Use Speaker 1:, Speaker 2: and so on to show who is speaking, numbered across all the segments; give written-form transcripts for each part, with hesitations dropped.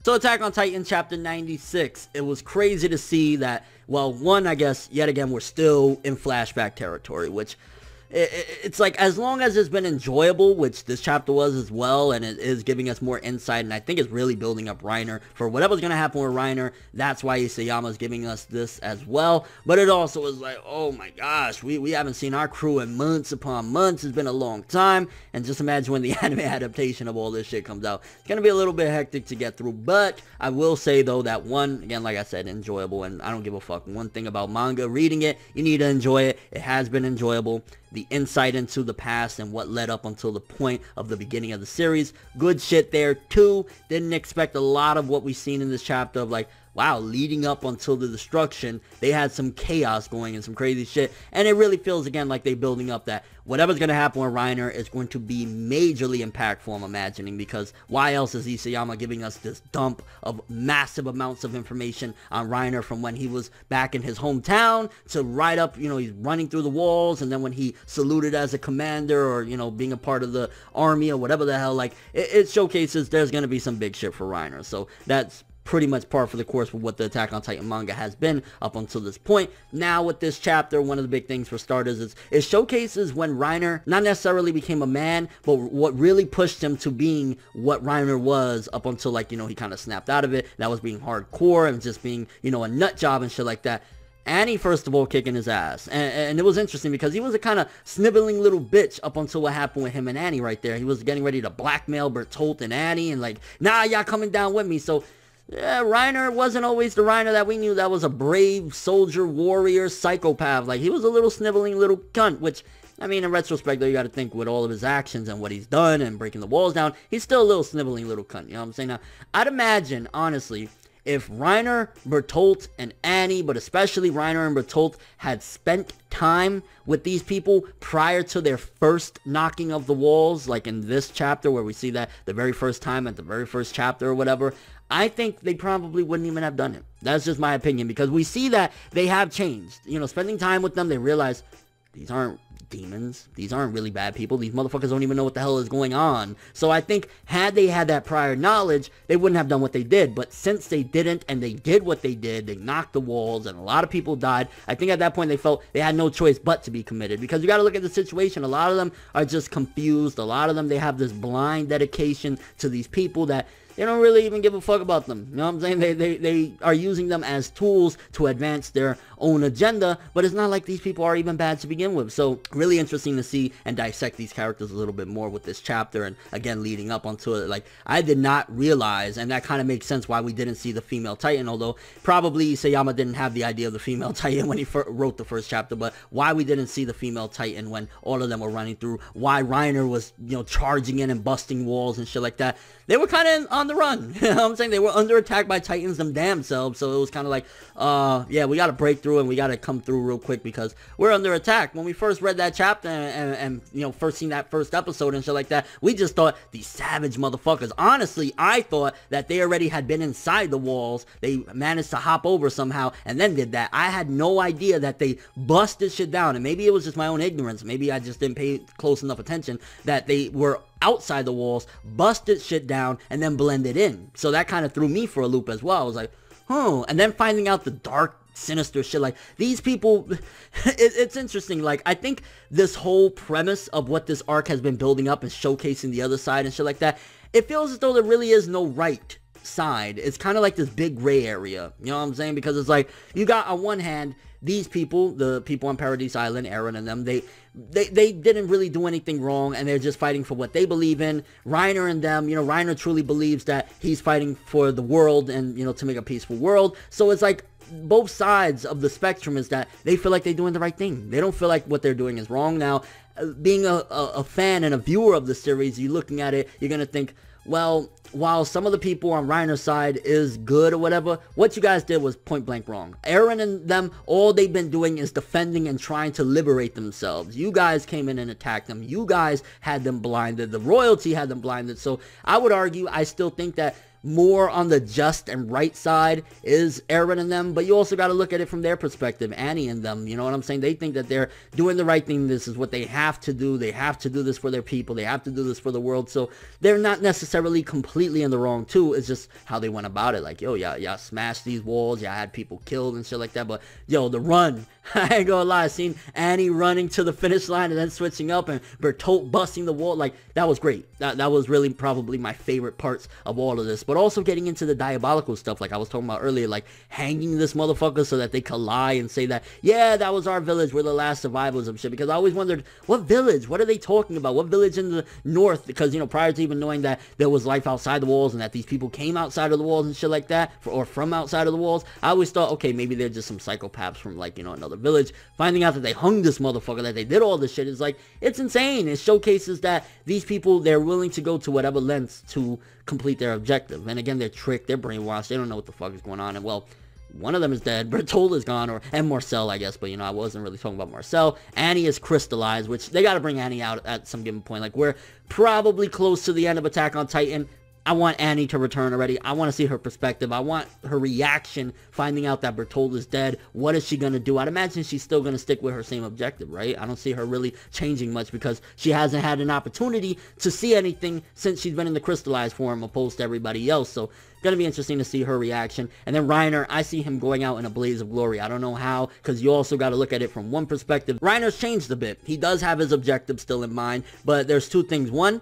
Speaker 1: So Attack on Titan chapter 96, it was crazy to see that, well, one, I guess, yet again, we're still in flashback territory, which it's like, as long as it's been enjoyable, which this chapter was as well, and it is giving us more insight, and I think it's really building up Reiner for whatever's going to happen with Reiner. That's why Isayama is giving us this as well. But it also was like, oh my gosh, we haven't seen our crew in months upon months. It's been a long time, and just imagine when the anime adaptation of all this shit comes out. It's going to be a little bit hectic to get through, but I will say, though, that one, again, like I said, enjoyable, and I don't give a fuck. One thing about manga, reading it, you need to enjoy it. It has been enjoyable. The insight into the past and what led up until the point of the beginning of the series. Good shit there too. Didn't expect a lot of what we've seen in this chapter of like, wow, leading up until the destruction, they had some chaos going and some crazy shit. And it really feels, again, like they're building up that whatever's going to happen with Reiner is going to be majorly impactful, I'm imagining, because why else is Isayama giving us this dump of massive amounts of information on Reiner from when he was back in his hometown to right up, you know, he's running through the walls, and then when he saluted as a commander or, you know, being a part of the army or whatever the hell, like, it showcases there's going to be some big shit for Reiner. So that's pretty much par for the course with what the Attack on Titan manga has been up until this point. Now with this chapter, one of the big things for starters is it showcases when Reiner not necessarily became a man, but what really pushed him to being what Reiner was up until, like, you know, he kind of snapped out of it. That was being hardcore and just being, you know, a nut job and shit like that. Annie, first of all, kicking his ass. And it was interesting because he was a kind of sniveling little bitch up until what happened with him and Annie right there. He was getting ready to blackmail Bertolt and Annie and like, nah, y'all coming down with me. So yeah, Reiner wasn't always the Reiner that we knew that was a brave soldier, warrior, psychopath. Like, he was a little sniveling little cunt, which, I mean, in retrospect, though, you got to think with all of his actions and what he's done and breaking the walls down, he's still a little sniveling little cunt, you know what I'm saying? Now, I'd imagine, honestly, if Reiner, Bertolt, and Annie, but especially Reiner and Bertolt, had spent time with these people prior to their first knocking of the walls, like in this chapter where we see that the very first time at the very first chapter or whatever, I think they probably wouldn't even have done it. That's just my opinion, because we see that they have changed. You know, spending time with them, they realize these aren't demons. These aren't really bad people. These motherfuckers don't even know what the hell is going on. So I think had they had that prior knowledge, they wouldn't have done what they did. But since they didn't, and they did what they did, they knocked the walls, and a lot of people died, I think at that point they felt they had no choice but to be committed. Because you got to look at the situation. A lot of them are just confused. A lot of them, they have this blind dedication to these people that they don't really even give a fuck about them. You know what I'm saying? They are using them as tools to advance their own agenda, but it's not like these people are even bad to begin with. So really interesting to see and dissect these characters a little bit more with this chapter, and again leading up onto it. Like, I did not realize, and that kind of makes sense why we didn't see the female Titan, although probably Isayama didn't have the idea of the female Titan when he wrote the first chapter, but why we didn't see the female Titan when all of them were running through, why Reiner was, you know, charging in and busting walls and shit like that. They were kind of on the run. You know what I'm saying? They were under attack by Titans them damn selves. So it was kind of like, yeah, we got to break through and we got to come through real quick because we're under attack. When we first read that chapter and you know, first seen that first episode and shit like that, we just thought these savage motherfuckers. Honestly, I thought that they already had been inside the walls. They managed to hop over somehow and then did that. I had no idea that they busted shit down. And maybe it was just my own ignorance. Maybe I just didn't pay close enough attention that they were outside the walls, busted shit down, and then blended in. So that kind of threw me for a loop as well. I was like, huh. And then finding out the dark, sinister shit, like, these people, it's interesting. Like, I think this whole premise of what this arc has been building up and showcasing the other side and shit like that, it feels as though there really is no right side. It's kind of like this big gray area, you know what I'm saying? Because it's like, you got on one hand these people, the people on Paradise Island, Eren and them, they didn't really do anything wrong, and they're just fighting for what they believe in. Reiner and them, you know, Reiner truly believes that he's fighting for the world and, you know, to make a peaceful world. So it's like both sides of the spectrum is that they feel like they're doing the right thing. They don't feel like what they're doing is wrong. Now, being a fan and a viewer of the series, you're looking at it, you're gonna think, well, while some of the people on Reiner's side is good or whatever, what you guys did was point blank wrong. Eren and them, all they've been doing is defending and trying to liberate themselves. You guys came in and attacked them. You guys had them blinded. The royalty had them blinded. So I would argue, I still think that more on the just and right side is Eren and them, but you also got to look at it from their perspective, Annie and them, you know what I'm saying? They think that they're doing the right thing. This is what they have to do. They have to do this for their people. They have to do this for the world. So they're not necessarily completely in the wrong too. It's just how they went about it. Like, yo, yeah, smashed these walls. Yeah, I had people killed and shit like that. But yo, the run, I ain't gonna lie, seeing Annie running to the finish line and then switching up and Bertolt busting the wall, like, that was great. That was really probably my favorite parts of all of this. But also getting into the diabolical stuff, like I was talking about earlier, like hanging this motherfucker so that they could lie and say that, yeah, that was our village, we're the last survivors of shit. Because I always wondered, what village? What are they talking about? What village in the north? Because, you know, prior to even knowing that there was life outside the walls and that these people came outside of the walls and shit like that, or from outside of the walls, I always thought, okay, maybe they're just some psychopaths from, like, you know, another village. Finding out that they hung this motherfucker, that they did all this shit, is like, it's insane. It showcases that these people, they're willing to go to whatever lengths to complete their objective. And again, they're tricked, they're brainwashed, they don't know what the fuck is going on. And well, one of them is dead, Bertolt is gone, and Marcel, I guess, but you know, I wasn't really talking about Marcel. Annie is crystallized, which they gotta bring Annie out at some given point. Like, we're probably close to the end of Attack on Titan. I want Annie to return already. I want to see her perspective. I want her reaction finding out that Bertolt is dead. What is she going to do? I'd imagine she's still going to stick with her same objective, right? I don't see her really changing much because she hasn't had an opportunity to see anything since she's been in the crystallized form opposed to everybody else. So going to be interesting to see her reaction. And then Reiner, I see him going out in a blaze of glory. I don't know how, because you also got to look at it from one perspective. Reiner's changed a bit. He does have his objective still in mind, but there's two things. One,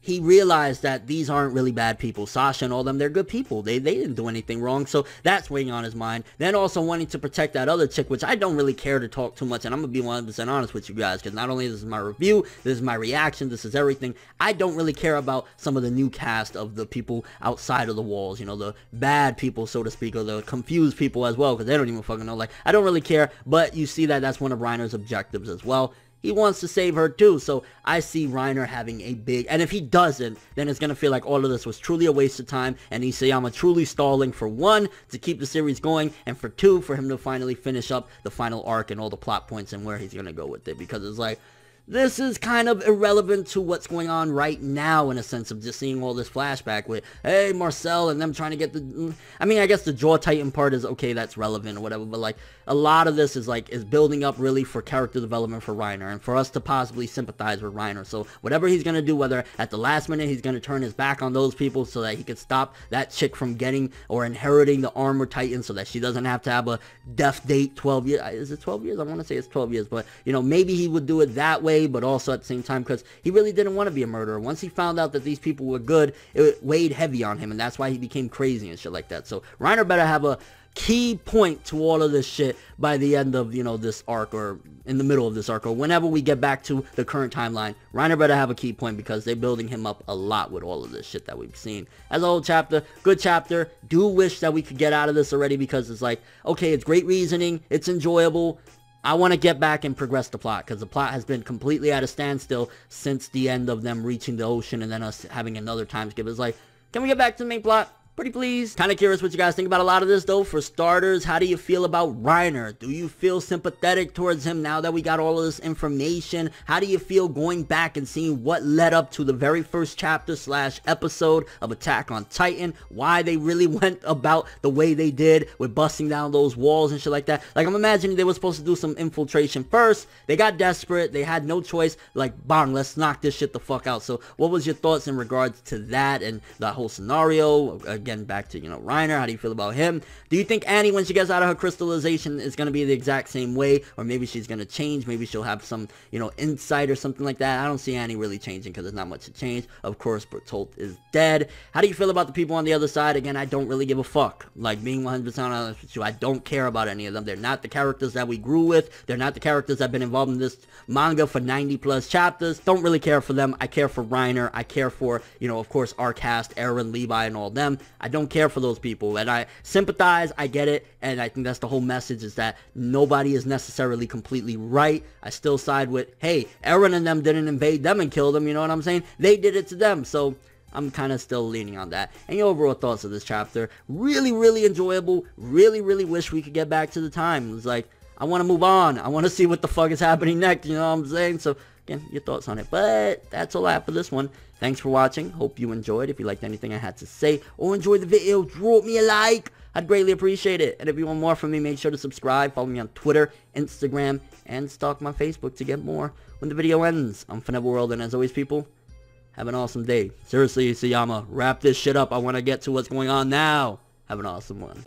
Speaker 1: he realized that these aren't really bad people. Sasha and all them, they're good people. They didn't do anything wrong, so that's weighing on his mind. Then also wanting to protect that other chick, which I don't really care to talk too much, and I'm going to be 100% honest with you guys, because not only this is my review, this is my reaction, this is everything. I don't really care about some of the new cast of the people outside of the walls, you know, the bad people, so to speak, or the confused people as well, because they don't even fucking know. Like, I don't really care, but you see that that's one of Reiner's objectives as well. He wants to save her too, so I see Reiner having a big, and if he doesn't, then it's going to feel like all of this was truly a waste of time, and Isayama truly stalling, for one, to keep the series going, and for two, for him to finally finish up the final arc and all the plot points and where he's going to go with it, because it's like, this is kind of irrelevant to what's going on right now, in a sense of just seeing all this flashback with, hey, Marcel and them trying to get the, I mean, I guess the Jaw Titan part is okay, that's relevant or whatever, but like, a lot of this is like, is building up really for character development for Reiner, and for us to possibly sympathize with Reiner. So whatever he's going to do, whether at the last minute he's going to turn his back on those people so that he could stop that chick from getting or inheriting the Armor Titan so that she doesn't have to have a death date, 12 years, is it 12 years? I want to say it's 12 years, but you know, maybe he would do it that way, but also at the same time, because he really didn't want to be a murderer. Once he found out that these people were good, it weighed heavy on him, and that's why he became crazy and shit like that. So Reiner better have a key point to all of this shit by the end of, you know, this arc, or in the middle of this arc, or whenever we get back to the current timeline. Reiner better have a key point, because they're building him up a lot with all of this shit that we've seen. As a whole chapter, good chapter. Do wish that we could get out of this already, because it's like, okay, it's great reasoning, it's enjoyable. I want to get back and progress the plot, because the plot has been completely at a standstill since the end of them reaching the ocean and then us having another time skip. It's like, can we get back to the main plot? Pretty please. Kind of curious what you guys think about a lot of this, though. For starters, how do you feel about Reiner? Do you feel sympathetic towards him now that we got all of this information? How do you feel going back and seeing what led up to the very first chapter / episode of Attack on Titan? Why they really went about the way they did with busting down those walls and shit like that? Like, I'm imagining they were supposed to do some infiltration first. They got desperate. They had no choice. Like, bang, let's knock this shit the fuck out. So what was your thoughts in regards to that and that whole scenario? Again, back to, you know, Reiner, how do you feel about him? Do you think Annie, when she gets out of her crystallization, is going to be the exact same way, or maybe she's going to change? Maybe she'll have some, you know, insight or something like that. I don't see Annie really changing, because there's not much to change. Of course, Bertolt is dead. How do you feel about the people on the other side? Again, I don't really give a fuck. Like, being 100% honest with you, I don't care about any of them. They're not the characters that we grew with. They're not the characters that have been involved in this manga for 90 plus chapters. Don't really care for them. I care for Reiner. I care for, you know, of course, our cast, Eren, Levi, and all them. I don't care for those people, and I sympathize. I get it, and I think that's the whole message, is that nobody is necessarily completely right. I still side with, hey, Eren and them didn't invade them and kill them, you know what I'm saying? They did it to them, so I'm kind of still leaning on that. And your overall thoughts of this chapter, really, really enjoyable. Really, really wish we could get back to the time. It was like, I want to move on. I want to see what the fuck is happening next, you know what I'm saying? So again, your thoughts on it. But that's all I have for this one. Thanks for watching. Hope you enjoyed. If you liked anything I had to say or enjoyed the video, drop me a like. I'd greatly appreciate it. And if you want more from me, make sure to subscribe. Follow me on Twitter, Instagram, and stalk my Facebook to get more when the video ends. I'm ForneverWorld, and as always, people, have an awesome day. Seriously, Isayama, wrap this shit up. I want to get to what's going on now. Have an awesome one.